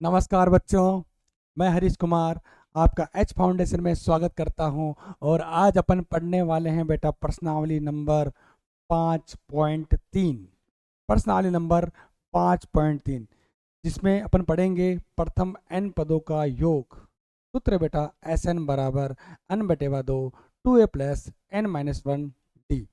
नमस्कार बच्चों, मैं हरीश कुमार आपका एच फाउंडेशन में स्वागत करता हूं। और आज अपन पढ़ने वाले हैं बेटा प्रश्नावली नंबर 5.3। प्रश्नावली नंबर 5.3 जिसमें अपन पढ़ेंगे प्रथम n पदों का योग। सूत्र बेटा एस एन बराबर n बटेवा 2 2a plus n minus 1 D.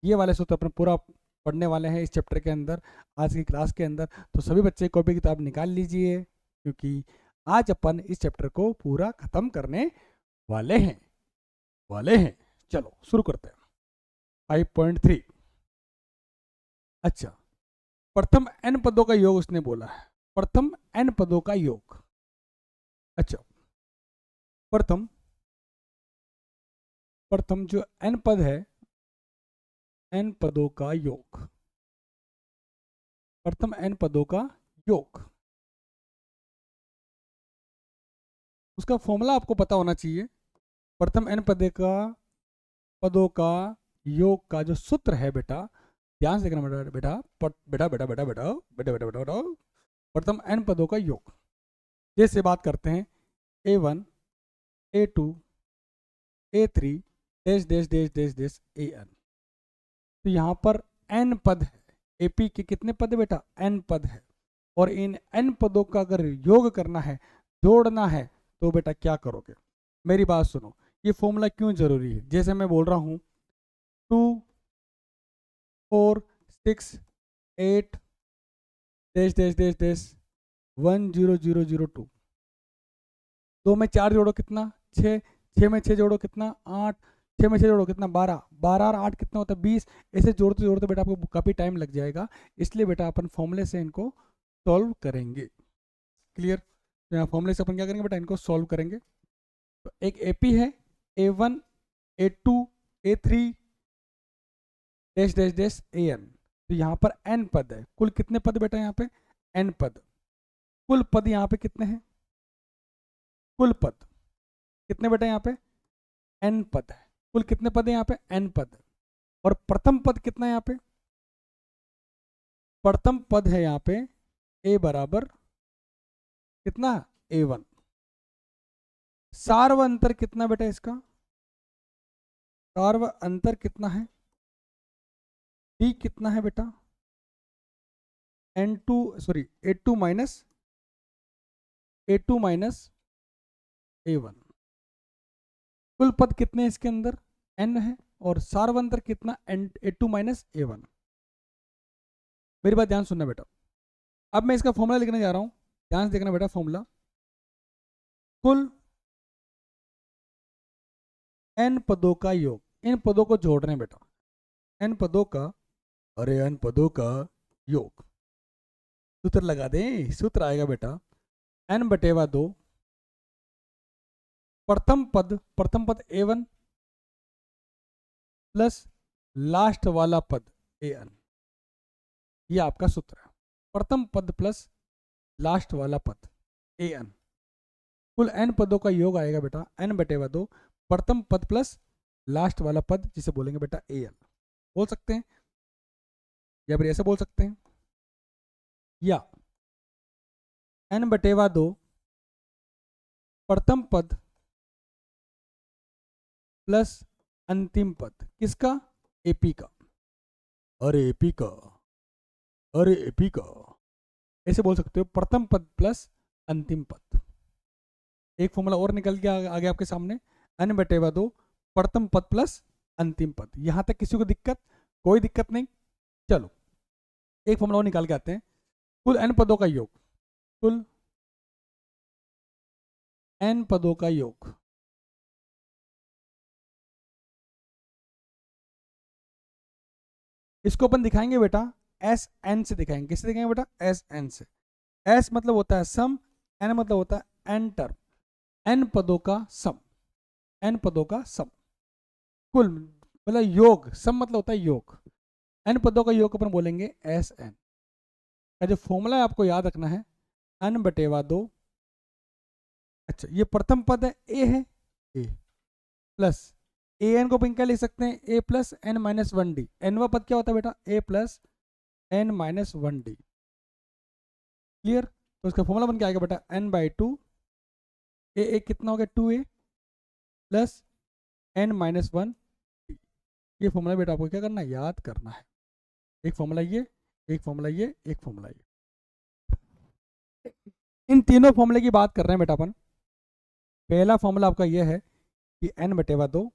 ये वाले सूत्र अपन पूरा पढ़ने वाले हैं इस चैप्टर के अंदर, आज की क्लास के अंदर। तो सभी बच्चे कॉपी किताब निकाल लीजिए, क्योंकि आज अपन इस चैप्टर को पूरा खत्म करने वाले हैं। चलो शुरू करते हैं। 5.3। अच्छा, प्रथम n पदों का योग उसने बोला है। प्रथम n पदों का योग। अच्छा, प्रथम प्रथम जो n पद है, n पदों का योग। प्रथम n पदों का योग, उसका फॉर्मूला आपको पता होना चाहिए। प्रथम n पदों का योग का जो सूत्र है बेटा, ध्यान से देखना बेटा बेटा बेटा बेटा बेटा बेटा बेटा बेटा बेटा बेटा प्रथम n पदों का योग। जैसे बात करते हैं a1 a2 a3 dash dash dash dash dash an। तो यहाँ पर n पद है। एपी के कितने पद है बेटा? n पद है। और इन n पदों का अगर योग करना है, जोड़ना है, तो बेटा क्या करोगे? मेरी बात सुनो, ये फॉर्मूला क्यों जरूरी है। जैसे मैं बोल रहा हूँ 2 4 6 8 डैश डैश डैश डैश 1 0 0 0 2। 2 में 4 जोड़ो कितना? 6। 6 में 6 जोड़ो कितना? 8। 6 में 6 जोड़ो कितना? 12। 12 और 8 कितना होता है? 20। ऐसे जोड़ते जोड़ते बेटा आपको काफ़ी टाइम लग जाएगा, इसलिए बेटा अपन फॉर्मूले से इनको सॉल्व करेंगे। क्लियर? तो यहाँ फॉर्मूले से अपन क्या करेंगे बेटा? इनको सॉल्व करेंगे। तो एक एपी है a1 a2 a3 dash dash dash an। तो यहाँ पर n पद है। कुल कितने पद बेटा यहाँ पे? n पद। कुल पद यहाँ पे कितने हैं? कुल पद कितने बेटा यहाँ पे? n पद है। कुल कितने पद है यहाँ पे? n पद। और प्रथम पद कितना है यहाँ पे? प्रथम पद है यहाँ पे a बराबर कितना? a1। सार्व अंतर कितना बेटा इसका? सार्व अंतर कितना है? d कितना है बेटा? n2 sorry a2 minus a1। कुल पद कितने हैं इसके अंदर? n है। और सार्वंतर कितना? a2 minus a1। मेरी बात ध्यान सुनना बेटा। अब मैं इसका फॉर्मूला लिखने जा रहा हूं, ध्यान से देखना बेटा। फॉर्मूला कुल n पदों का योग। इन पदों को जोड़ रहे हैं बेटा। n पदों का, अरे n पदों का योग। सूत्र लगा दें। सूत्र आएगा बेटा n बटेवा 2 प्रथम पद a1 प्लस लास्ट वाला पद an। ये आपका सूत्र है। प्रथम पद प्लस लास्ट वाला पद an। कुल n पदों का योग आएगा बेटा n बटेवा 2 प्रथम पद प्लस लास्ट वाला पद, जिसे बोलेंगे बेटा an। बोल सकते हैं या फिर ऐसे बोल सकते हैं, या n बटेवा 2 प्रथम पद प्लस अंतिम पद। किसका? एपी का। अरे एपी का, अरे एपी का। ऐसे बोल सकते हो प्रथम पद प्लस अंतिम पद। एक फॉर्मूला और निकल के आ गया आपके सामने, n बटेवा 2 प्रथम पद प्लस अंतिम पद। यहां तक किसी को दिक्कत? कोई दिक्कत नहीं। चलो एक फॉर्मूला और निकाल के आते हैं। कुल n पदों का योग। कुल n पदों का योग। इसको अपन दिखाएंगे बेटा एस एन से दिखाएंगे। किससे दिखाएंगे बेटा? एस एन से। एस मतलब होता है सम, एन मतलब होता है एन टर्म। एन पदों का सम, एन पदों का सम। कुल मतलब योग, सम मतलब होता है योग। एन पदों का योग अपन बोलेंगे एस एन का। जो फॉर्मूला है आपको याद रखना है, एन बटेवा 2। अच्छा, ये प्रथम पद है ए है, ए प्लस ए एन को अपन क्या लिख सकते हैं? A plus N minus 1 D. एनवा पद क्या होता है बेटा? A plus N minus 1 D. Clear? तो इसका फॉर्मूला बन के आएगा बेटा n/2 ए कितना हो गया 2a प्लस n-1। ये फॉर्मूला बेटा आपको क्या करना है, याद करना है। एक फॉर्मूला ये, एक फॉर्मूला ये, एक फॉर्मूला ये। इन तीनों फॉर्मूले की बात कर रहे हैं बेटा अपन। पहला फॉर्मूला आपका ये है कि n/2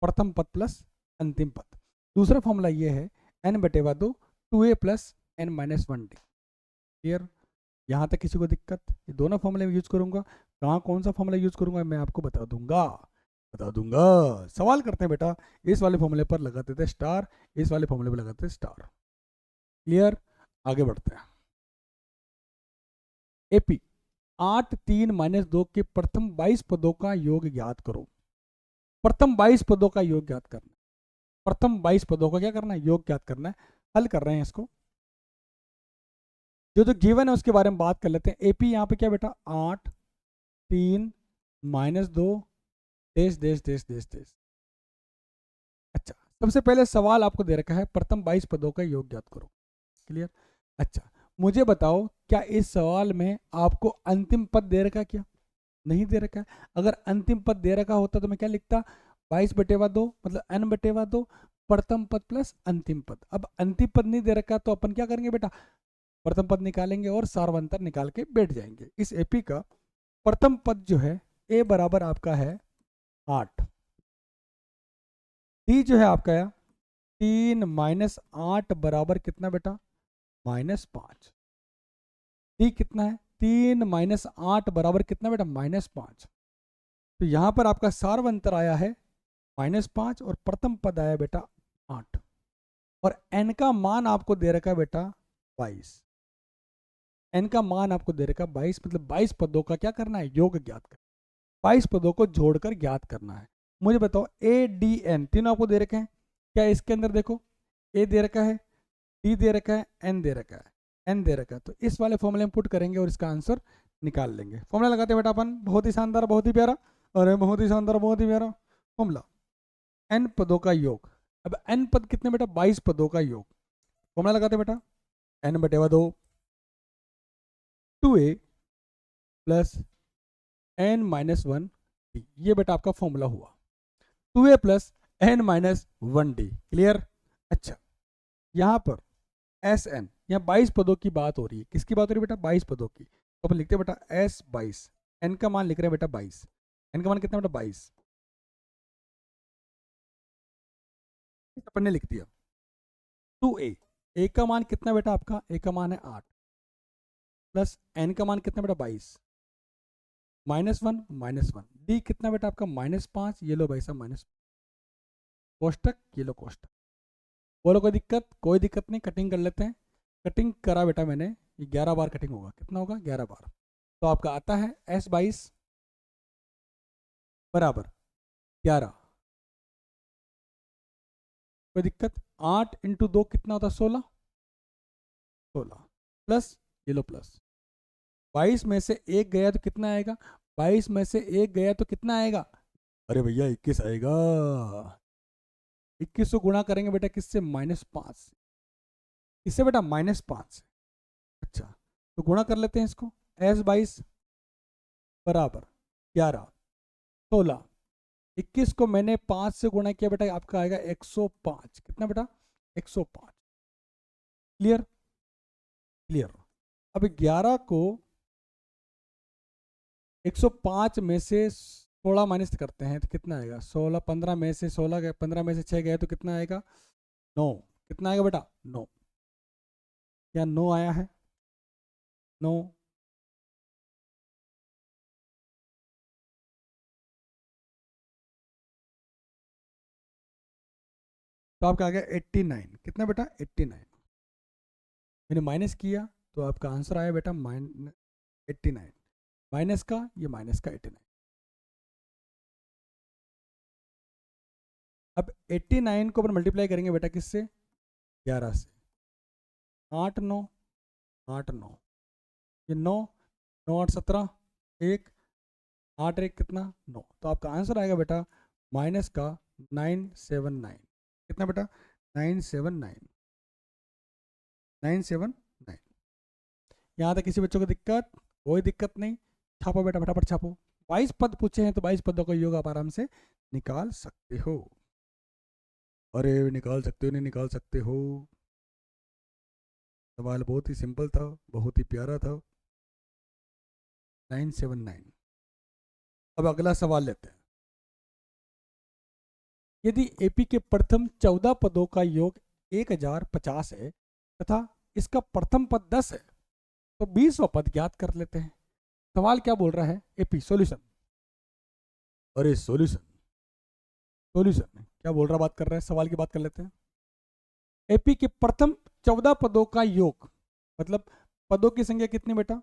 प्रथम पद प्लस अंतिम पद। दूसरा फॉर्मूला ये है n/2 2a plus n-1d। Clear? यहाँ तक किसी को दिक्कत? ये दोनों फॉर्मूले में यूज करूंगा। कहाँ कौन सा फॉर्मूला यूज करूंगा मैं आपको बता दूंगा। सवाल करते हैं बेटा, इस वाले फॉर्मूले पर लगाते थे स्टार, इस वाले फॉर्मूले पर लगाते थे स्टार। क्लियर? आगे बढ़ते हैं। एपी 8 3 -2 के प्रथम 22 पदों का योग ज्ञात करो। प्रथम 22 पदों का योग ज्ञात करना। प्रथम 22 पदों का क्या करना है, योग ज्ञात करना है। हल कर रहे हैं इसको। जो गिवन है उसके बारे में बात कर लेते हैं। एपी यहाँ पे क्या बेटा 8 3 -2 देश देश देश देश देश। अच्छा, सबसे पहले सवाल आपको दे रखा है प्रथम 22 पदों का योग ज्ञात करो। क्लियर? अच्छा, मुझे बताओ क्या इस सवाल में आपको अंतिम पद दे रखा है? क्या नहीं दे रखा है? अगर अंतिम पद दे रखा होता तो मैं क्या लिखता, 22/2 मतलब n/2 प्रथम पद प्लस अंतिम पद। अब अंतिम पद नहीं दे रखा तो अपन क्या करेंगे बेटा, प्रथम पद निकालेंगे और सार्वंतर निकाल के बैठ जाएंगे। इस एपी का प्रथम पद जो है ए बराबर आपका है 8, डी जो है आपका 3 - 8 बराबर कितना बेटा -5। डी कितना है 3 - 8 बराबर कितना बेटा -5। तो यहां पर आपका सार्वंतर आया है -5 और प्रथम पद आया बेटा 8 और n का मान आपको दे रखा है बेटा 22। n का मान आपको दे रखा है 22, मतलब 22 पदों का क्या करना है, योग ज्ञात करना। 22 पदों को जोड़कर ज्ञात करना है। मुझे बताओ ए डी एन तीनों आपको दे रखे हैं। क्या इसके अंदर देखो ए दे रखा है, डी दे रखा है, एन दे रखा है, एन दे रखा है। तो इस वाले फॉर्मूले में पुट करेंगे और इसका आंसर निकाल लेंगे। फॉर्मूला लगाते हैं बेटा अपन, बहुत ही शानदार, बहुत ही प्यारा, अरे बहुत ही शानदार, बहुत ही प्यारा फॉर्मूला। एन पदों का योग। अब एन पद कितने बेटा 22 पदों का योग। फॉर्मूला लगाते हैं बेटा n/2 2a प्लस n-1d। ये बेटा आपका फॉर्मूला हुआ 2a प्लस n-1d। क्लियर? अच्छा, यहां पर एस एन, यहाँ 22 पदों की बात हो रही है। किसकी बात हो रही है बेटा, 22 पदों की। तो अपन लिखते हैं बेटा S22, एन का मान लिख रहे हैं बेटा 22। एन का मान कितना बेटा 22, अपन ने लिख दिया। 2a, ए का मान कितना बेटा आपका, ए का मान है 8 प्लस एन का मान कितना बेटा 22 -1 डी कितना बेटा आपका -5। ये लो भाई साहब माइनस कोष्टक, ये लो कोष्टक। बोलो कोई दिक्कत? कोई दिक्कत नहीं, कटिंग कर लेते हैं। कटिंग करा बेटा मैंने, ये 11 बार कटिंग होगा। कितना होगा 11 बार। तो आपका आता है S22 बराबर 11। कोई दिक्कत? 8 × 2 कितना होता है 16 प्लस ये लो प्लस 22 में से एक गया तो कितना आएगा, 22 में से एक गया तो कितना आएगा, अरे भैया 21 आएगा। 21 को गुणा करेंगे बेटा किससे, -5। किससे बेटा, -5। अच्छा, तो गुणा कर लेते हैं इसको। S22 बराबर 11 16, 21 को मैंने 5 से गुणा किया बेटा, आपका आएगा 105। कितना बेटा 105। क्लियर? क्लियर। अब 11 को 105 में से 16 माइनस करते हैं तो कितना आएगा 16, 15 में से 16 गए, 15 में से 6 गए तो कितना आएगा 9। कितना आएगा बेटा 9। क्या 9 आया है 9। तो आपका आ गया 89। कितना बेटा 89। मैंने माइनस किया तो आपका आंसर आया बेटा -89। माइनस का ये माइनस का 89। अब 89 को अपन मल्टीप्लाई करेंगे बेटा किससे, 11 से। 8 9 8 9, ये 9 9 8 17, 1 8 1 कितना 9। तो आपका आंसर आएगा बेटा माइनस का 979। कितना बेटा 979। 979। यहाँ तक किसी बच्चों को दिक्कत? कोई दिक्कत नहीं, छापो बेटा, फटाफट छापो। 22 पद पूछे हैं तो 22 पदों का योग आप आराम से निकाल सकते हो। अरे निकाल सकते हो, नहीं निकाल सकते हो। सवाल बहुत ही सिंपल था, बहुत ही प्यारा था। 979। अब अगला सवाल लेते हैं। यदि एपी के प्रथम 14 पदों का योग 1050 है तथा इसका प्रथम पद 10 है तो 20वां पद ज्ञात कर लेते हैं। सवाल क्या बोल रहा है? AP solution. अरे सॉल्यूशन, सॉल्यूशन क्या बोल रहा, बात कर रहा है, सवाल की बात कर लेते हैं। एपी के प्रथम 14 पदों का योग मतलब पदों की संख्या कितनी बेटा?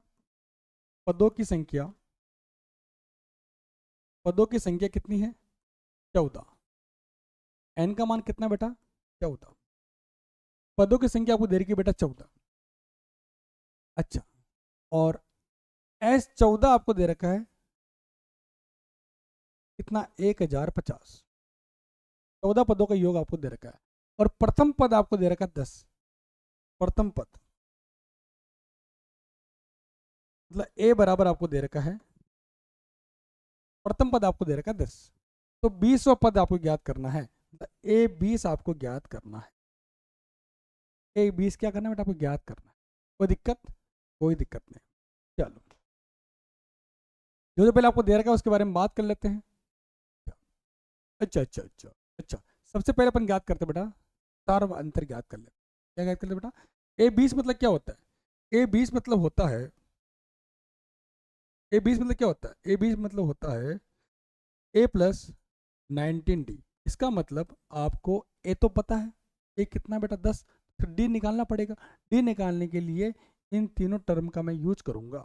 पदों की संख्या, पदों की संख्या कितनी है? 14। एन का मान कितना बेटा? 14। पदों की संख्या आपको दे रखी है बेटा 14। अच्छा, और S14 आपको दे रखा है कितना? 1050। 14 पदों का योग आपको दे रखा है और प्रथम पद आपको दे रखा है 10। प्रथम पद मतलब ए बराबर आपको दे रखा है, प्रथम पद आपको दे रखा है 10, तो 20वां पद आपको ज्ञात करना है। ए 20 आपको ज्ञात करना है। ए 20 क्या करना है बेटा? आपको ज्ञात करना है। कोई दिक्कत? कोई दिक्कत नहीं। चलो, जो पहले आपको दे रखा है उसके बारे में बात कर लेते हैं। अच्छा अच्छा अच्छा अच्छा, सबसे पहले अपन ज्ञात करते बेटा, सार्व अंतर ज्ञात कर लेते। क्या ज्ञात करते बेटा? ए 20 मतलब क्या होता है? ए 20 मतलब होता है, ए 20 मतलब क्या होता है? ए 20 मतलब होता है ए प्लस 19D। इसका मतलब आपको ए तो पता है, ए कितना बेटा? 10। फिर डी निकालना पड़ेगा। डी निकालने के लिए इन तीनों टर्म का मैं यूज करूंगा।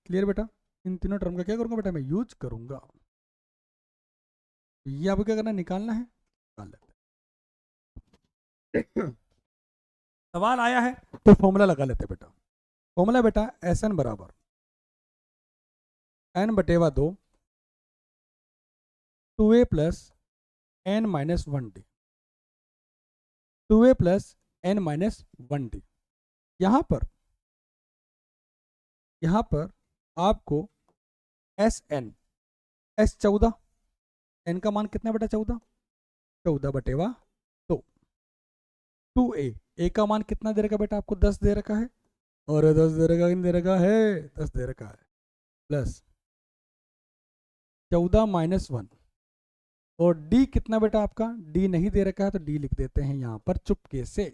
क्लियर बेटा? इन तीनों टर्म का क्या करूंगा बेटा? मैं यूज करूंगा। ये आपको क्या करना है? निकालना है, निकाल लेते हैं। सवाल आया है तो फॉर्मूला लगा लेते बेटा। फॉर्मूला बेटा एस एन बराबर एन बटेवा 2 2a plus N minus 1D। 2a plus N minus 1D। यहाँ पर आपको एस एन, एस 14, एन का मान कितना बेटा? 14। 14 बटेवा 2। 2a, ए का मान कितना दे रखा बेटा? आपको 10 दे रखा है। और 10 दे रखा, कितना दे रखा है? 10 दे रखा है। Plus 14 minus 1। और डी कितना बेटा आपका? डी नहीं दे रखा है तो डी लिख देते हैं यहाँ पर चुपके से।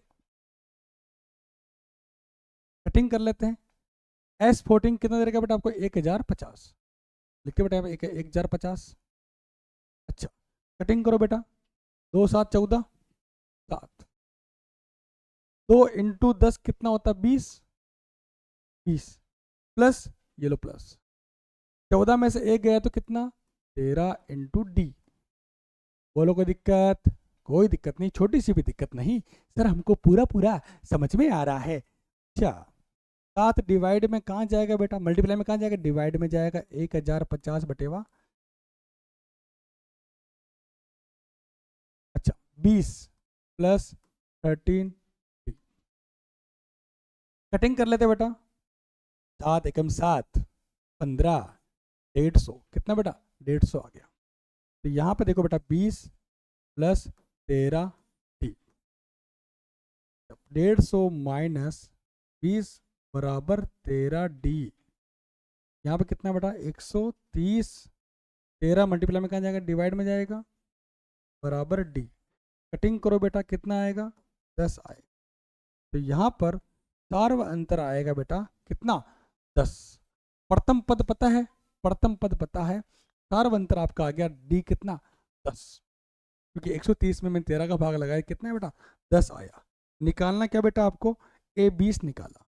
कटिंग कर लेते हैं। S14 कितना दे रखा बेटा आपको? 1050। लिखते बेटा 1050। अच्छा, कटिंग करो बेटा। 2 7 14, 7। 2 इंटू 10 कितना होता है? 20। 20 प्लस ये लो प्लस 14 में से एक गया तो कितना? 13 इंटू डी। बोलो कोई दिक्कत? कोई दिक्कत नहीं, छोटी सी भी दिक्कत नहीं सर, हमको पूरा पूरा समझ में आ रहा है। अच्छा, 7 डिवाइड में कहाँ जाएगा बेटा? मल्टीप्लाई में कहाँ जाएगा? डिवाइड में जाएगा। 1050 बटेवा, अच्छा 20 प्लस 13। कटिंग कर लेते बेटा। 7 एकम 7, 15, 150 कितना बेटा? 150 आ गया। तो यहाँ पे देखो बेटा 20 प्लस 13 डी, 150 माइनस 20 बराबर 13 डी। यहाँ पे कितना बेटा? 130। 13 मल्टीप्लाई में कहाँ जाएगा? डिवाइड में जाएगा, बराबर डी। कटिंग करो बेटा, कितना आएगा? 10 आएगा। तो यहाँ पर सार्व अंतर आएगा बेटा कितना? 10। प्रथम पद पता है, प्रथम पद पता है, सार्व अंतर आपका आ गया डी कितना? 10। क्योंकि 130 में मैंने 13 का भाग लगाया, कितना है बेटा? 10 आया। निकालना क्या बेटा आपको? ए 20 निकाला।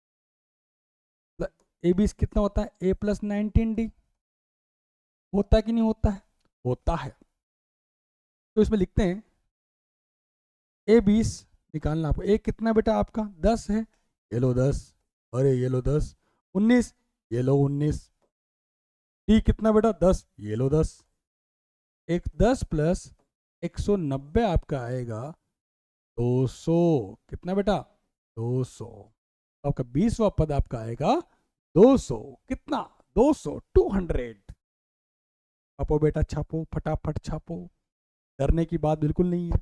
ए 20 कितना होता है? ए प्लस 19D। होता है कि नहीं होता है? होता है। तो इसमें लिखते हैं ए 20 निकालना आपको। ए कितना बेटा आपका? 10 है, ये लो 10, अरे ये लो 10। 19, ये लो 19। डी कितना बेटा? 10, ये लो 10। एक 10 प्लस 190 आपका आएगा 200। कितना बेटा? 200। आपका 20वां पद आपका आएगा 200 कितना, 200 200। छापो बेटा छापो, फटाफट छापो, डरने की बात बिल्कुल नहीं है।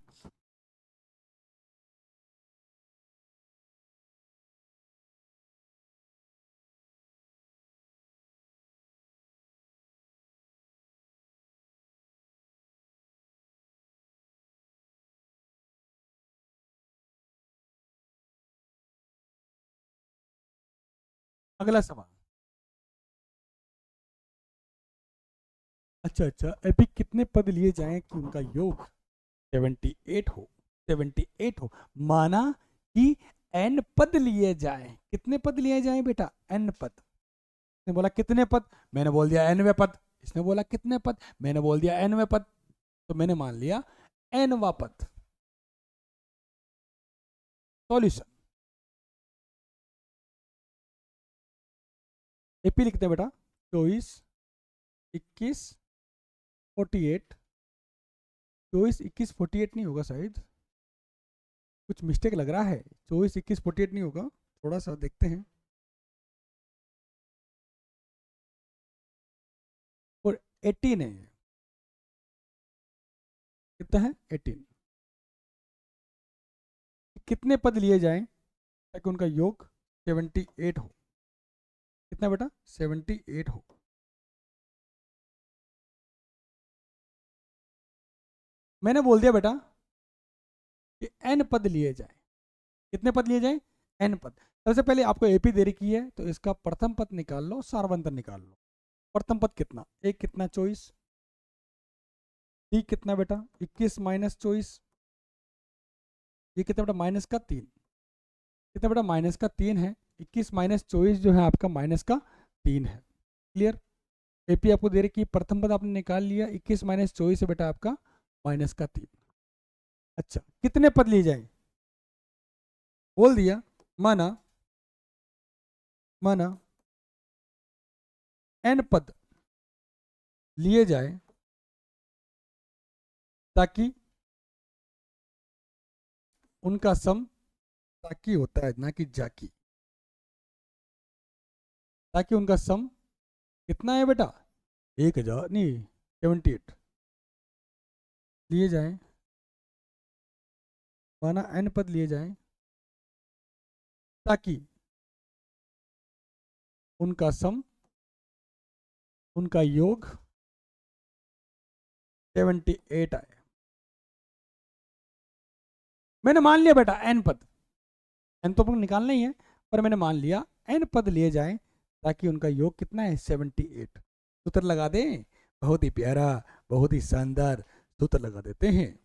अगला सवाल। अच्छा अच्छा, अभी कितने पद लिए जाएं कि उनका योग 78 हो, 78 हो। माना कि n पद लिए जाएं। कितने पद लिए जाएं बेटा, n पद। इसने बोला कितने पद, मैंने बोल दिया nवें पद। इसने बोला कितने पद, मैंने बोल दिया nवें पद। तो मैंने मान लिया nवा पद। सॉल्यूशन, एपी लिखते हैं बेटा, 24 21 48। 24 21 48 नहीं होगा शायद, कुछ मिस्टेक लग रहा है। 24 21 48 नहीं होगा, थोड़ा सा देखते हैं। और 18 है, कितना है 18। कितने पद लिए जाएं ताकि उनका योग 78 हो। कितना बेटा, 78 हो। मैंने बोल दिया बेटा कि n पद लिए जाएं। कितने पद लिए जाएं, n पद। सबसे पहले आपको एपी दे रखी है, तो इसका प्रथम पद निकाल लो, सारवंतर निकाल लो। प्रथम पद कितना, एक कितना 24, डी कितना बेटा 21 माइनस 24, ये कितना बेटा माइनस का 3। कितना बेटा माइनस का 3 है। 21 माइनस 24 जो है आपका माइनस का 3 है। क्लियर। एपी आपको दे रखी है, प्रथम पद आपने निकाल लिया, 21 माइनस 24 है बेटा आपका माइनस का 3। अच्छा, कितने पद लिए जाए, बोल दिया। माना माना n पद लिए जाए ताकि उनका सम, ताकि होता है ना कि जाकी, ताकि उनका सम कितना है बेटा 1000 नहीं 78 लिए जाए। माना n पद लिए जाए ताकि उनका सम, उनका योग 78 आए। मैंने मान लिया बेटा n पद, n तो अपन निकालना ही है, पर मैंने मान लिया n पद लिए जाएं ताकि उनका योग कितना है 78। सूत्र लगा दें, बहुत ही प्यारा, बहुत ही शानदार सूत्र लगा देते हैं।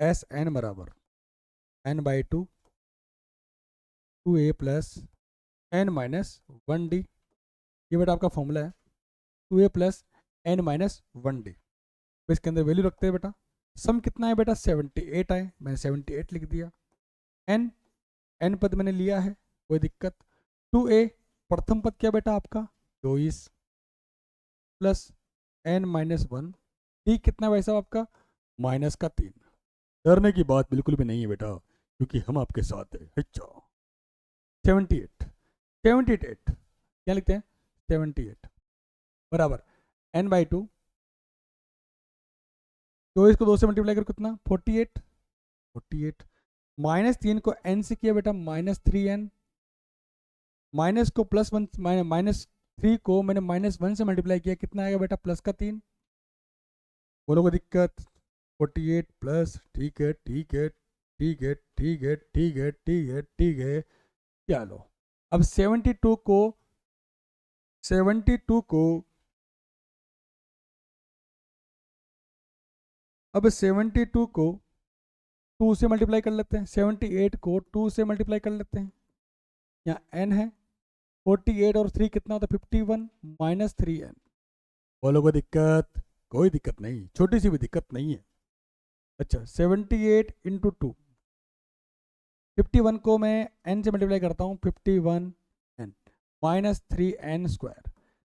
एस एन बराबर n/2 2a plus n minus 1d। ये बेटा आपका फॉर्मूला है, 2a plus n minus 1d। इसके अंदर वैल्यू रखते हैं बेटा। सम कितना है बेटा 78 आए, मैंने 78 लिख दिया। n n पद मैंने लिया है, कोई दिक्कत। 2a प्रथम पद क्या बेटा आपका 24 प्लस n माइनस 1, डी कितना भाई साहब आपका माइनस का 3। डरने की बात बिल्कुल भी नहीं है बेटा, क्योंकि हम आपके साथ हैं। 78 78 क्या लिखते हैं 78 बराबर n/2। तो इसको 2 से मल्टीप्लाई कर कितना 48 48 माइनस 3 को n से किया बेटा माइनस 3n, माइनस को प्लस 1 माइनस 3 को मैंने माइनस 1 से मल्टीप्लाई किया, कितना आएगा बेटा प्लस का 3। बोलो कोई दिक्कत। 48 प्लस, ठीक है ठीक है ठीक है ठीक है ठीक है ठीक है ठीक है। चलो अब 72 को 72 को अब 72 को 2 से मल्टीप्लाई कर लेते हैं, 78 को 2 से मल्टीप्लाई कर लेते हैं। यहाँ n है 48 और 3 कितना होता है 51 माइनस 3n। बोलो कोई दिक्कत, कोई दिक्कत नहीं, छोटी सी भी दिक्कत नहीं है। अच्छा 78 इंटू 2, 51 को मैं n से मल्टीप्लाई करता हूँ 51n माइनस 3n²।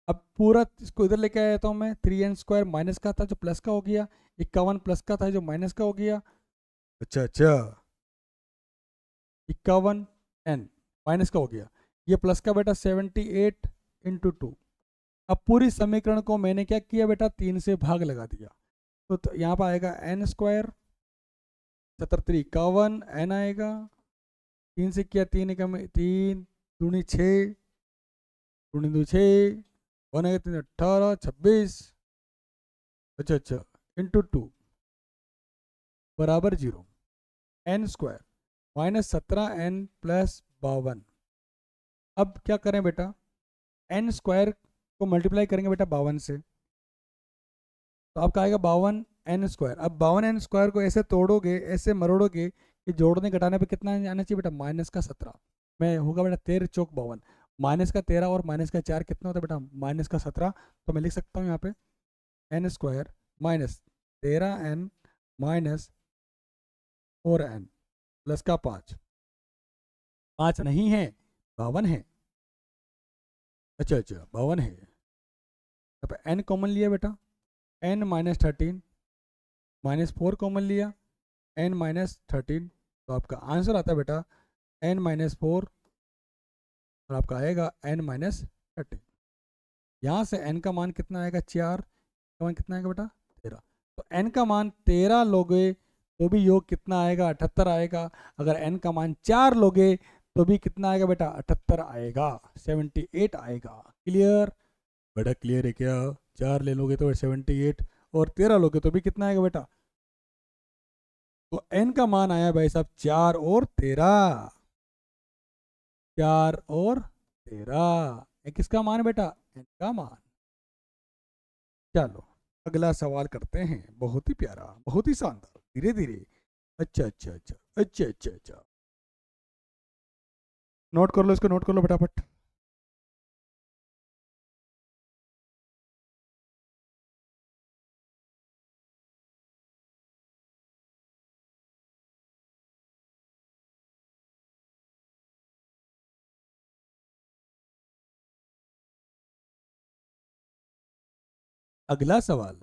अब पूरा इसको इधर लेके आया था मैं, 3n² माइनस का था जो प्लस का हो गया, 51 प्लस का था जो माइनस का हो गया। अच्छा अच्छा 51n माइनस का हो गया, ये प्लस का बेटा 78 इंटू 2। अब पूरी समीकरण को मैंने क्या किया बेटा, 3 से भाग लगा दिया, तो यहाँ पर आएगा एन स्क्वायर, 77 एन आएगा, 3 से किया 3 एकम 3 दूनी 6 दूनी 2 6 वन आएगा 3 18 26, अच्छा इंटू 2 बराबर 0, N square minus 17 N plus 52। अब क्या करें बेटा, एन स्क्वायर को मल्टीप्लाई करेंगे बेटा 52 से, तो आपका आएगा 52 एन स्क्वायर। अब 52 एन स्क्वायर को ऐसे तोड़ोगे, ऐसे मरोड़ोगे कि जोड़ने घटाने पे कितना आना चाहिए बेटा, माइनस का 17 में होगा बेटा 13 चौक 52, माइनस का 13 और माइनस का 4 कितना होता है बेटा, माइनस का 17। तो मैं लिख सकता हूँ यहाँ पे N square minus 13 N minus 4 N plus का 5, 5 नहीं है 52 है, अच्छा 52 है। अब एन कॉमन लिया बेटा, एन माइनस 13 माइनस 4 कॉमन लिया, एन माइनस 13, तो आपका आंसर आता है बेटा एन माइनस 4 और आपका आएगा एन माइनस 13। यहाँ से एन का मान कितना आएगा 4, का मान कितना आएगा बेटा 13, तो एन का मान 13 लोगे तो भी योग कितना आएगा 78 आएगा, अगर एन का मान 4 लोगे तो भी कितना आएगा बेटा 78 आएगा, 78 आएगा। क्लियर बेटा, क्लियर है क्या, 4 ले लोगे तो 78 और 13 लोगे तो भी कितना आएगा बेटा, तो एन का मान आया भाई साहब 4 और 13, 4 और 13, ये किसका मान है बेटा, एन का मान। चलो अगला सवाल करते हैं, बहुत ही प्यारा, बहुत ही शानदार, धीरे धीरे, अच्छा, नोट कर लो इसको, नोट कर लो फटाफट। अगला सवाल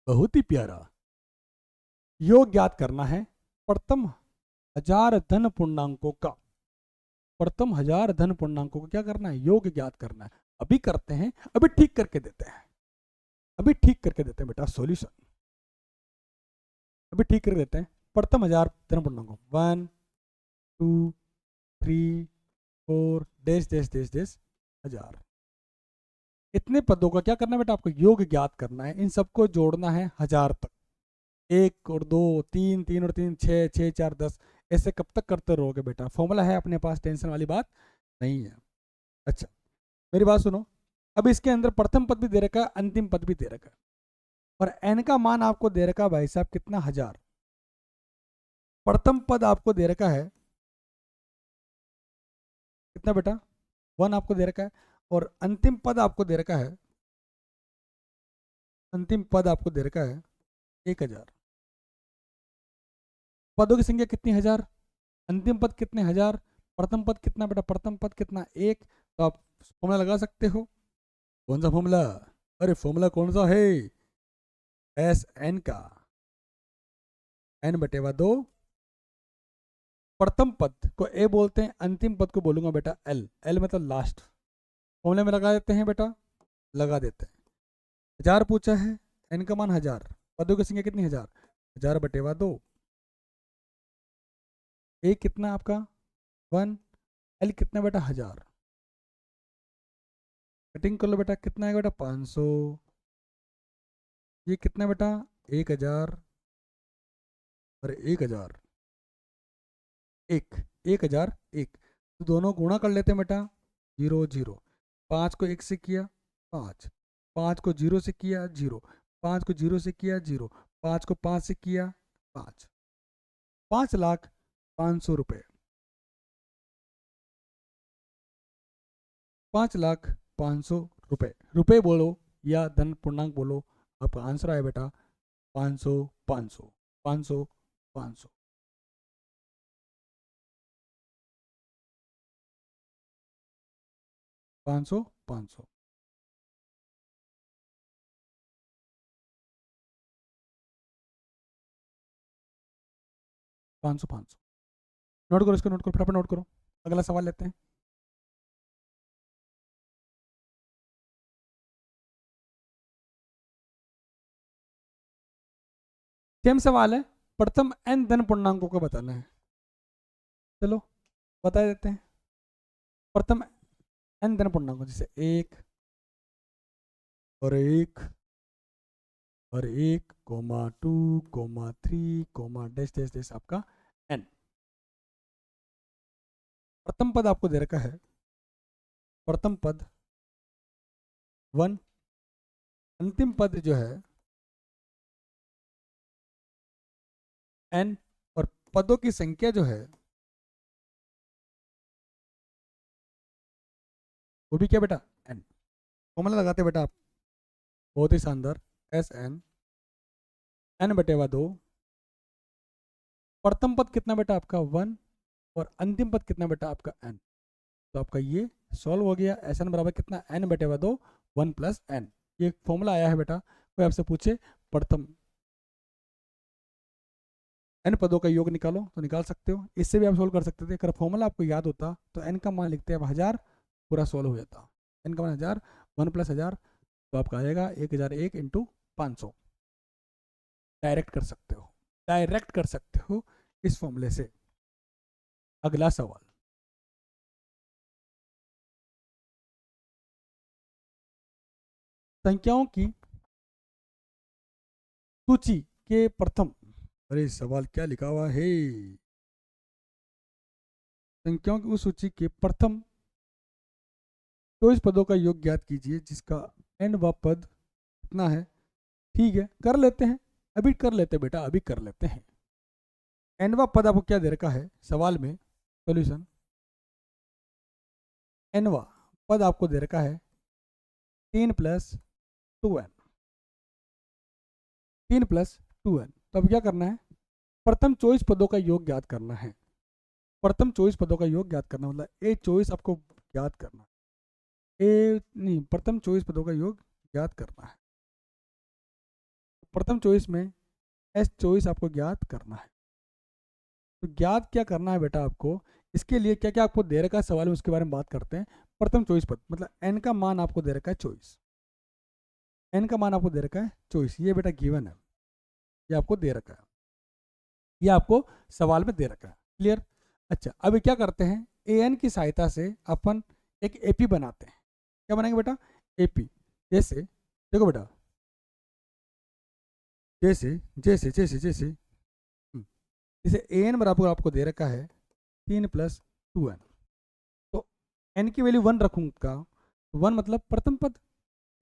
बहुत ही प्यारा, योग ज्ञात करना है प्रथम 1000 धन पूर्णांकों का, प्रथम 1000 धन पूर्णांकों को क्या करना है, योग ज्ञात करना है। अभी करते हैं, अभी ठीक करके देते हैं, अभी ठीक करके देते हैं बेटा सॉल्यूशन, अभी ठीक करके देते हैं। प्रथम 1000 धन पूर्णांकों 1 2 3 4 डैश डैश डैश डैश 1000, इतने पदों का क्या करना है बेटा, आपको योग ज्ञात करना है, इन सबको जोड़ना है 1000 तक, 1 और 2 3 3 और 3 6 6 4 10, ऐसे कब तक करते रहोगे बेटा, फॉर्मूला है अपने पास, टेंशन वाली बात नहीं है। अच्छा मेरी बात सुनो, अब इसके अंदर प्रथम पद भी दे रखा है, अंतिम पद भी दे रखा है, और एन का मान आपको दे रखा है भाई साहब कितना 1000, प्रथम पद आपको दे रखा है कितना बेटा 1 आपको दे रखा है, और अंतिम पद आपको दे रखा है, अंतिम पद आपको दे रखा है 1000। पदों की संख्या कितनी 1000, अंतिम पद कितने 1000, प्रथम पद कितना बेटा, प्रथम पद कितना 1, तो आप फॉर्मूला लगा सकते हो, कौन सा फॉर्मूला, अरे फॉर्मूला कौन सा है, एस एन का, एन बटेवा 2, प्रथम पद को ए बोलते हैं, अंतिम पद को बोलूंगा बेटा एल, एल मतलब लास्ट, फॉर्मूले में लगा देते हैं बेटा, लगा देते हैं। 1000 पूछा है, एन का मान 1000, पदों की संख्या कितनी 1000, 1000 बटेवा 2, ए कितना आपका 1, एल कितना बेटा 1000, कटिंग कर लो बेटा, कितना आएगा बेटा 500, ये कितना बेटा 1000 और 1000, 1001, तो दोनों गुणा कर लेते हैं बेटा, 0 0, 5 को 1 से किया 5, 5 को 0 से किया 0, 5 को 0 से किया 0, 5 को 5 से किया 5, 5,05,000 रुपये, 5,05,000 रुपये, रुपये बोलो या धन पूर्णांक बोलो, आपका आंसर आया बेटा 500 500 500 500, 500 500, 500 500, नोट करो इसको, नोट करो फटाफट नोट करो। अगला सवाल लेते हैं। सेम सवाल है, प्रथम n धन पूर्णांकों को बताना है। चलो बता देते हैं। प्रथम n धन पूर्णांकों, जैसे 1 comma 2 comma 3 comma dash dash dash आपका n। प्रथम पद आपको दे रखा है, प्रथम पद 1, अंतिम पद जो है n, और पदों की संख्या जो है वो भी क्या बेटा, n। फॉर्मूला लगाते बेटा आप, बहुत ही शानदार, Sn n/2। प्रथम पद कितना बेटा आपका 1, और अंतिम पद कितना बेटा आपका n। तो आपका ये सॉल्व हो गया। Sn बराबर कितना, n/2 1 + n। ये फॉर्मूला आया है बेटा, कोई आपसे पूछे प्रथम n पदों का योग निकालो तो निकाल सकते हो। इससे भी आप सोल्व कर सकते थे, अगर फॉर्मूला आपको याद होता तो n का मान लिखते हैं 1000, पूरा सोल्व हो जाता। n का मान 1000, 1 + 1000, तो आपका आएगा 1001 × 500। डायरेक्ट कर सकते हो, डायरेक्ट कर सकते हो इस फॉर्मूले से। अगला सवाल, संख्याओं की सूची के प्रथम, अरे सवाल क्या लिखा हुआ है, संख्याओं की उस सूची के प्रथम 24 पदों का योग ज्ञात कीजिए जिसका n व पद कितना है। ठीक है, कर लेते हैं, अभी कर लेते हैं बेटा, अभी कर लेते हैं। n वा पद आपको क्या दे रखा है सवाल में, सॉल्यूशन, n वा पद आपको दे रखा है 3 + 2n, 3 + 2n। तो अब क्या करना है, प्रथम 24 पदों का योग ज्ञात करना है। प्रथम 24 पदों का योग ज्ञात करना मतलब A24 आपको ज्ञात करना है। प्रथम 24 पदों का योग ज्ञात करना है। प्रथम 24 में S24 आपको ज्ञात करना है। तो ज्ञात क्या करना है बेटा आपको, इसके लिए क्या क्या आपको दे रखा है सवाल में, उसके बारे में बात करते हैं। प्रथम 24 पद मतलब n का मान आपको दे रखा है 24, n का मान आपको दे रखा है 24, ये बेटा गिवन है, ये आपको दे रखा है, ये आपको सवाल में दे रखा है। क्लियर। अच्छा, अभी क्या करते हैं, an की सहायता से अपन एक एपी बनाते हैं। क्या बनाएंगे बेटा, एपी। जैसे देखो बेटा, जैसे जैसे जैसे जैसे जैसे an बराबर आपको दे रखा है 3 + 2n, तो n की वैल्यू 1 रखूंगा, 1 मतलब प्रथम पद,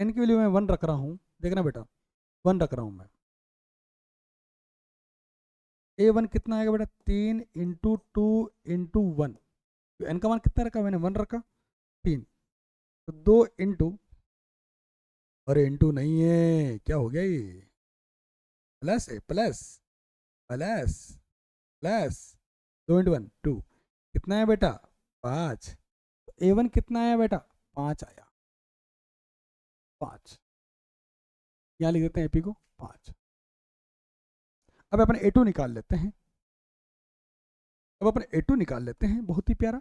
n की वैल्यू मैं 1 रख रहा हूँ, देखना बेटा 1 रख रहा हूँ मैं। a1 कितना आएगा बेटा, 3 × 2 × 1, तो n का मान कितना रखा मैंने, 1 रखा, 3, तो 2 इंटू, अरे इंटू नहीं है, क्या हो गया ये, प्लस है, प्लस प्लस प्लस, 2 × 1 2, कितना है बेटा 5, A1 कितना आया बेटा 5 आया, 5, यहाँ लिख देते हैं एपी को 5। अब अपन A2 निकाल लेते हैं, अब अपन A2 निकाल लेते हैं, बहुत ही प्यारा।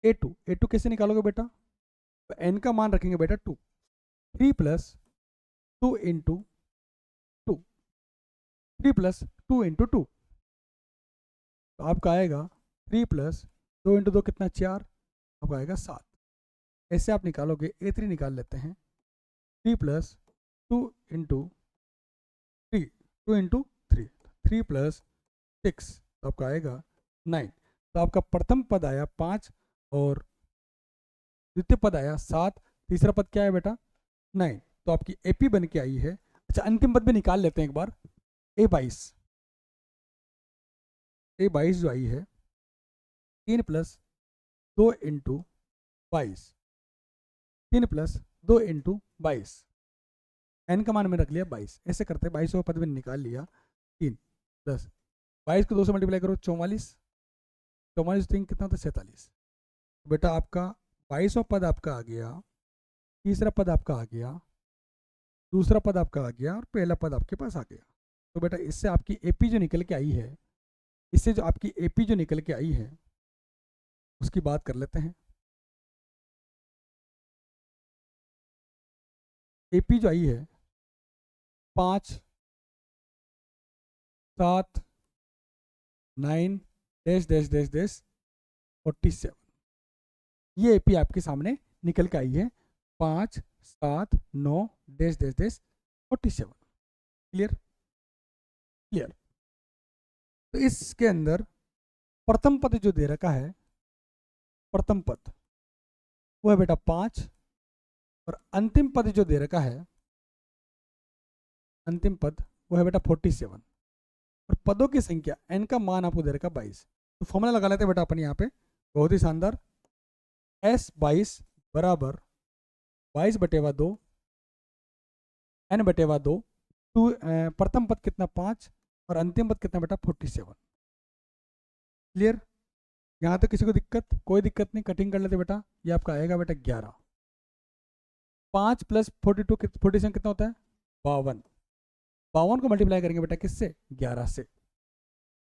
A2 कैसे निकालोगे बेटा, तो n का मान रखेंगे बेटा 2, 3 + 2 × 2, 3 + 2 × 2, तो आपका आएगा 3 + 2 × 2 कितना 4, आपका आएगा 7। ऐसे आप निकालोगे, A3 निकाल लेते हैं, 3 + 2 × 3, 2 × 3, 3 + 6, तो आपका आएगा 9। तो आपका प्रथम पद आया 5 और द्वितीय पद आया 7, तीसरा पद क्या है बेटा 9, तो आपकी एपी बन के आई है। अच्छा, अंतिम पद भी निकाल लेते हैं एक बार, A22, A22 जो आई है 3 + 2 × 22, 3 + 2 × 22, n का मान में रख लिया 22। ऐसे करते हैं, 22 पद में निकाल लिया, 3 + 22 को 2 से मल्टीप्लाई करो 44, 44 3 कितना होता है 47। बेटा आपका 22वां पद आपका आ गया, तीसरा पद आपका आ गया, दूसरा पद आपका आ गया, और पहला पद आपके पास आ गया। तो बेटा इससे आपकी एपी जो निकल के आई है इससे जो आपकी एपी जो निकल के आई है उसकी बात कर लेते हैं। एपी जो आई है 5, 7, 9 ये एपी आपके सामने निकल के आई है 5, 7, 9 क्लियर क्लियर। तो इसके अंदर प्रथम पद जो दे रखा है, प्रथम पद वो है बेटा 5, और अंतिम पद जो दे रखा है, अंतिम पद वो है बेटा 47, और पदों की संख्या n का मान आपको दे रखा 22। तो फॉर्मूला लगा लेते हैं बेटा अपन यहाँ पे, बहुत ही शानदार। S22 बराबर 22/2 n/2 टू प्रथम पद कितना 5 और अंतिम पद कितना बेटा 47। क्लियर, यहाँ तक किसी को दिक्कत? कोई दिक्कत नहीं, कटिंग कर लेते बेटा। ये आपका आएगा बेटा 11। 5 + 42 47 कितना होता है 52। 52 को मल्टीप्लाई करेंगे बेटा किससे 11 से।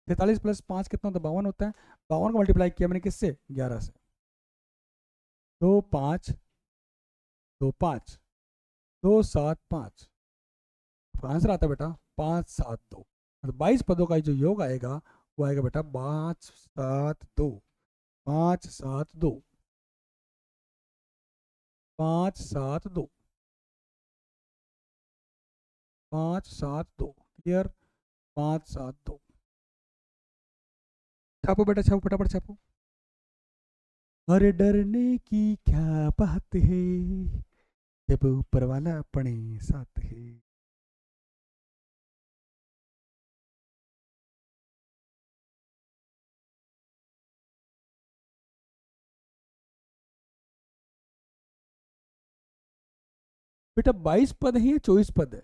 43 + 5 कितना होता है 52 होता है। 52 को मल्टीप्लाई किया मैंने किससे 11 से। 2 5 2 5 2 7 5, आंसर आता है बेटा 5 7 2। 22 पदों का जो योग आएगा वो आएगा बेटा 5 7 2 5 7 2 5 7 2 5 7 2। क्लियर, 5 7 2। छापो बेटा, छापो फटाफट छापो। अरे डरने की क्या बात है जब ऊपर वाला अपने साथ है। बेटा 22 पद है या 24 पद है?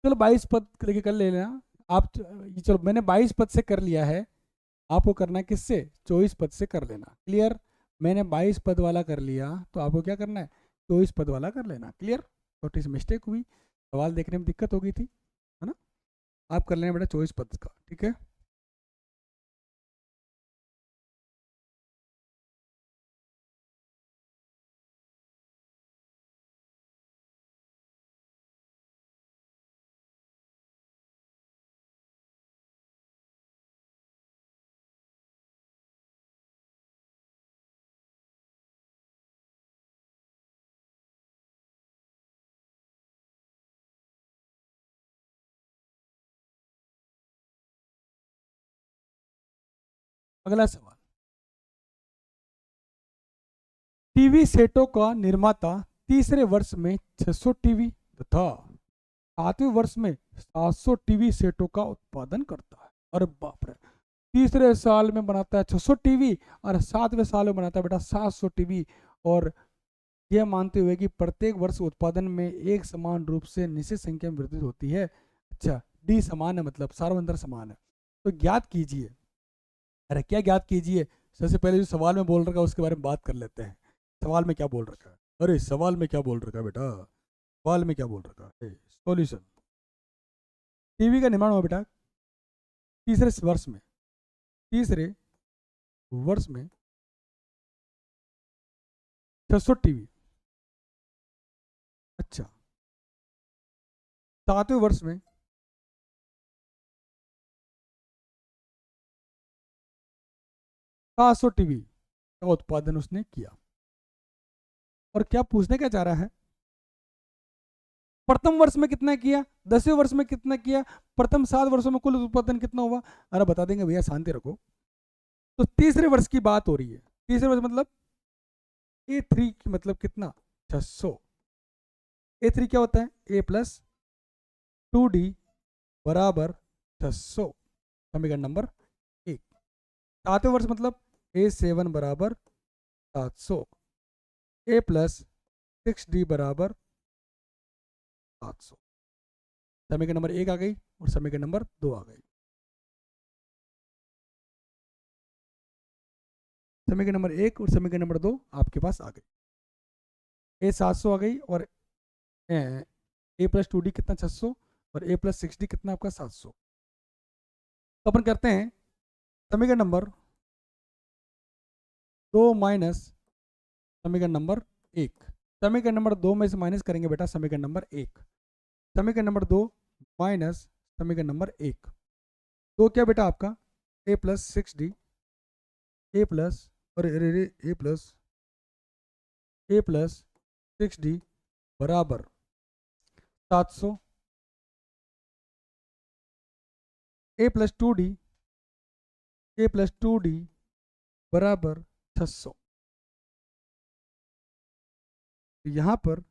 चलो 22 पद लेके कर ले लेना आप। चलो मैंने 22 पद से कर लिया है, आपको करना है किससे 24 पद से कर लेना। क्लियर, मैंने 22 पद वाला कर लिया तो आपको क्या करना है 24 पद वाला कर लेना। क्लियर, छोटी सी मिस्टेक हुई, सवाल देखने में दिक्कत हो गई थी, है ना। आप कर लेना बेटा 24 पद का, ठीक है। अगला सवाल, टीवी सेटों का निर्माता तीसरे वर्ष में 600 टीवी तथा 7वें वर्ष में 700 टीवी सेटों का उत्पादन करता है। अरे बाप रे, तीसरे साल में बनाता है 600 टीवी और 7वें साल में बनाता है बेटा 700 टीवी, और यह मानते हुए कि प्रत्येक वर्ष उत्पादन में एक समान रूप से निश्चित संख्या में वृद्धि होती है। अच्छा, डी समान है मतलब सार्वंतर समान है, तो ज्ञात कीजिए। अरे क्या ज्ञात कीजिए, सबसे पहले जो सवाल में बोल रखा है उसके बारे में बात कर लेते हैं। सवाल में क्या बोल रखा है? अरे सवाल में क्या बोल रखा है बेटा, सवाल में क्या बोल रखा है? सॉल्यूशन, टीवी का निर्माण हुआ बेटा तीसरे वर्ष में, तीसरे वर्ष में 600 टीवी। अच्छा, 7वें वर्ष में 700 टीवी का उत्पादन उसने किया। और क्या पूछने क्या चाह रहा है, प्रथम वर्ष में कितना किया, 10वें वर्ष में कितना किया, प्रथम 7 वर्षों में कुल उत्पादन कितना हुआ। अरे बता देंगे भैया, शांति रखो। तो तीसरे वर्ष की बात हो रही है, तीसरे वर्ष मतलब A3 की मतलब कितना 600। A3 क्या होता है A+2D बराबर 600, समीकरण नंबर 1। 7वें वर्ष मतलब A7 बराबर 700, A+6D बराबर 700। समीकरण नंबर 1 आ गई और समीकरण नंबर 2 आ गई। समीकरण नंबर 1 और समीकरण नंबर 2 आपके पास आ गई। A700 आ गई और A+2D कितना 600 और A+6D कितना आपका 700। तो अपन करते हैं समीकरण नंबर 2 माइनस समीकरण नंबर 1। समीकरण नंबर 2 में से माइनस करेंगे बेटा समीकरण नंबर 1। समीकरण नंबर 2 माइनस समीकरण नंबर 1। तो क्या बेटा आपका ए प्लस 6d ए प्लस और ए प्लस 6d बराबर 700 ए प्लस 2d बराबर 600। यहाँ पर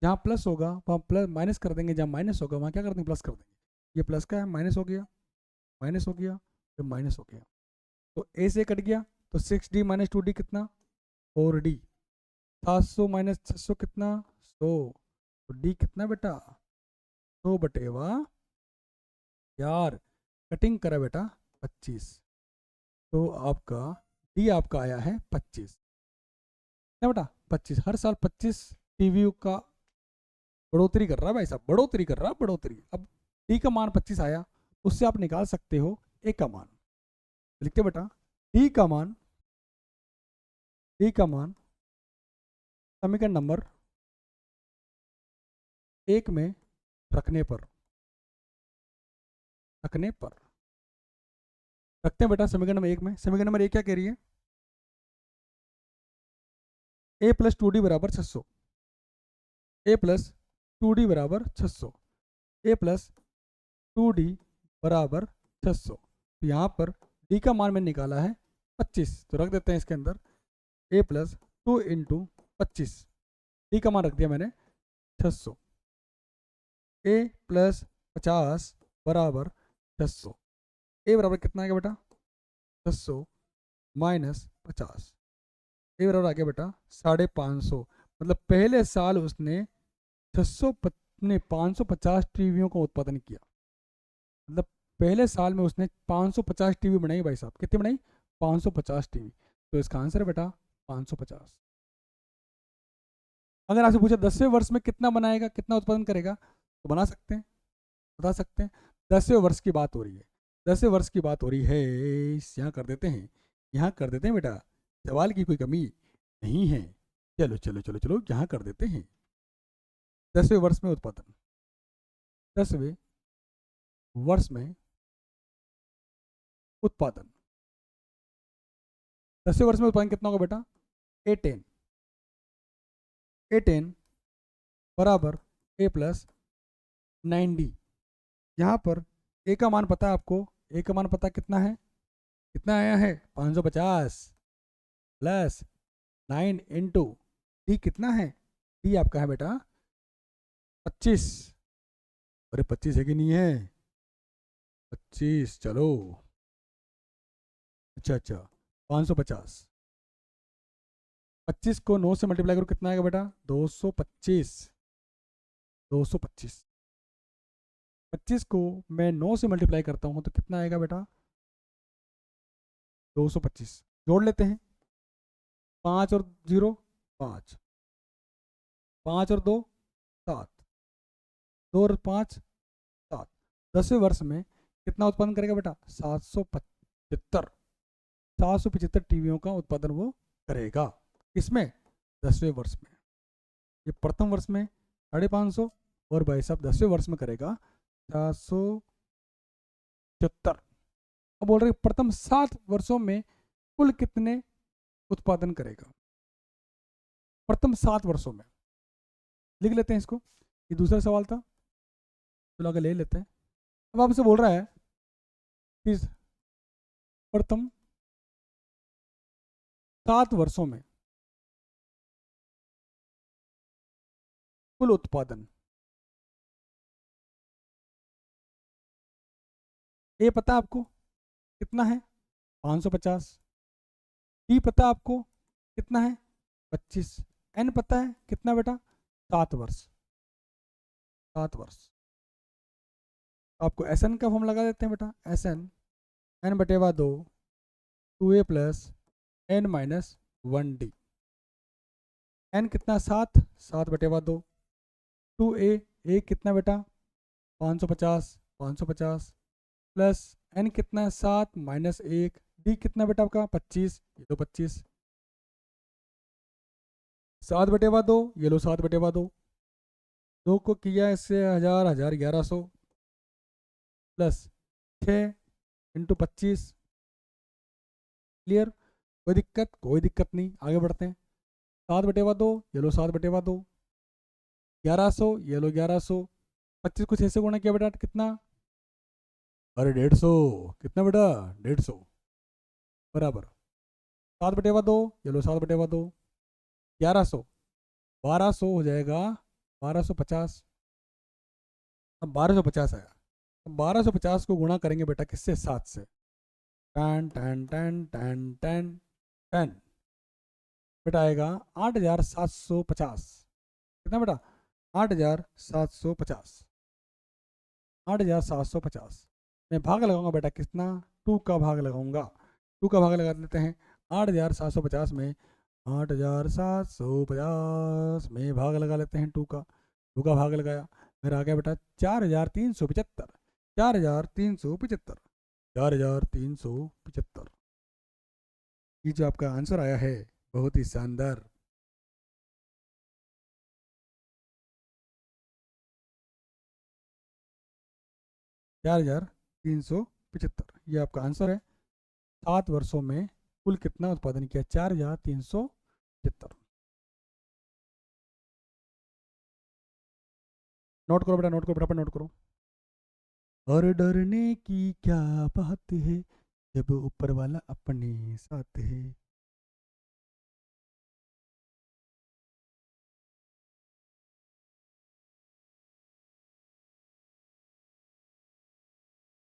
जहाँ प्लस होगा वहाँ प्लस माइनस कर देंगे, जहाँ माइनस होगा वहाँ क्या कर देंगे प्लस कर देंगे। ये प्लस का है, माइनस हो गया, माइनस हो गया, फिर माइनस हो गया, तो ए से कट गया, तो 6d माइनस 2d कितना 4d। 700 माइनस 600 कितना 100, तो डी कितना बेटा 100 बटेवा यार कटिंग करा बेटा 25, तो आपका डी आपका आया है 25। क्या बेटा 25, हर साल 25 टीवी का बढ़ोतरी कर रहा है भाई साहब, बढ़ोतरी कर रहा है, बढ़ोतरी। अब डी का मान 25 आया, उससे आप निकाल सकते हो ए का मान। लिखते बेटा डी का मान समीकरण नंबर 1 में रखने पर रखते हैं बेटा समीकरण नंबर 1 में। समीकरण नंबर 1 क्या कह रही है, ए प्लस 2d बराबर 600, ए प्लस 2d बराबर 600, ए प्लस 2d बराबर 600। तो यहाँ पर डी का मान मैंने निकाला है 25, तो रख देते हैं इसके अंदर ए प्लस 2 इंटू 25, डी का मान रख दिया मैंने 600, ए प्लस 50 बराबर 600। ए बराबर कितना आ गया बेटा 600 माइनस 50, ए बराबर आ गया बेटा 550। मतलब पहले साल उसने 550 टीवियों का उत्पादन किया। मतलब पहले साल में उसने 550 टीवी बनाई भाई साहब, कितनी बनाई 550 टीवी। तो इसका आंसर है बेटा 550। अगर आपसे पूछा 10वें वर्ष में कितना बनाएगा, कितना उत्पादन करेगा, तो बना सकते हैं, बता सकते हैं। 10वें वर्ष की बात हो रही है, 10वें वर्ष की बात हो रही है, यहाँ कर देते हैं, यहाँ कर देते हैं बेटा, सवाल की कोई कमी नहीं है। चलो चलो चलो चलो यहाँ कर देते हैं। 10वें वर्ष में उत्पादन, 10वें वर्ष में उत्पादन, 10वें वर्ष में उत्पादन कितना होगा बेटा A10, A10 बराबर A प्लस 9D। यहाँ पर ए का मान पता है आपको, ए का मान पता कितना है, कितना आया है 550 प्लस 9 इंटू डी कितना है, डी आपका है बेटा 25। अरे 25 है कि नहीं है 25, चलो अच्छा 550, 25 को 9 से मल्टीप्लाई करो कितना आएगा बेटा 225, 225। 25 को मैं 9 से मल्टीप्लाई करता हूँ तो कितना आएगा बेटा 225। जोड़ लेते हैं, 5 और 0 5, 5 और 2 7, 2 और 5 7। 10वें वर्ष में कितना उत्पादन करेगा बेटा 775 टीवियों का उत्पादन वो करेगा। किसमें 10वें वर्ष में, ये प्रथम वर्ष में 550 और भाई साहब 10वें वर्ष में करेगा 775। अब बोल रहे प्रथम 7 वर्षों में कुल कितने उत्पादन करेगा, प्रथम 7 वर्षों में। लिख लेते हैं इसको, ये दूसरा सवाल था, चलो आगे ले लेते हैं। अब आपसे बोल रहा है कि प्रथम 7 वर्षों में कुल उत्पादन, ए पता आपको कितना है 550, डी पता आपको कितना है 25, एन पता है कितना बेटा 7 वर्ष, 7 वर्ष। आपको एस एन का फॉर्म लगा देते हैं बेटा, एस एन एन बटेवा 2 2a plus N minus 1d। N कितना 7, 7 बटेवा 2, 2a, ए कितना बेटा 550 550 प्लस एन कितना है 7 माइनस 1, डी कितना बेटा आपका 25, ये लो 25, 7/2, ये लो 7/2, 2 को किया इससे 1000, 1100 प्लस 6 इंटू 25, क्लियर, कोई दिक्कत, कोई दिक्कत नहीं, आगे बढ़ते हैं। 7/2, ये लो 7/2, 1100, ये लो 1100, 25 को 6 से गुणा किया बेटा कितना, अरे 150, कितना बेटा 150 बराबर 7/2, ये लो 7/2, 1100, 1200 हो जाएगा 1250, अब 1250 आया, अब 1250 को गुणा करेंगे बेटा किससे, 7 से, टन टन टन टन टन टन, बेटा आएगा 8750, कितना बेटा 8750, 8750 मैं भाग लगाऊंगा बेटा कितना, 2 का भाग लगाऊंगा, 2 का भाग लगा लेते हैं, 8750 में 8750 में भाग लगा लेते हैं 2 का, 2 का भाग लगाया, मेरा आ गया बेटा 4375, 4375, 4375, ये जो आपका आंसर आया है बहुत ही शानदार। चार हजार 375 ये आपका आंसर है। 7 वर्षों में कुल कितना उत्पादन किया, 4375। नोट करो बेटा, नोट करो बेटा, नोट करो। और डरने की क्या बात है जब ऊपर वाला अपने साथ है।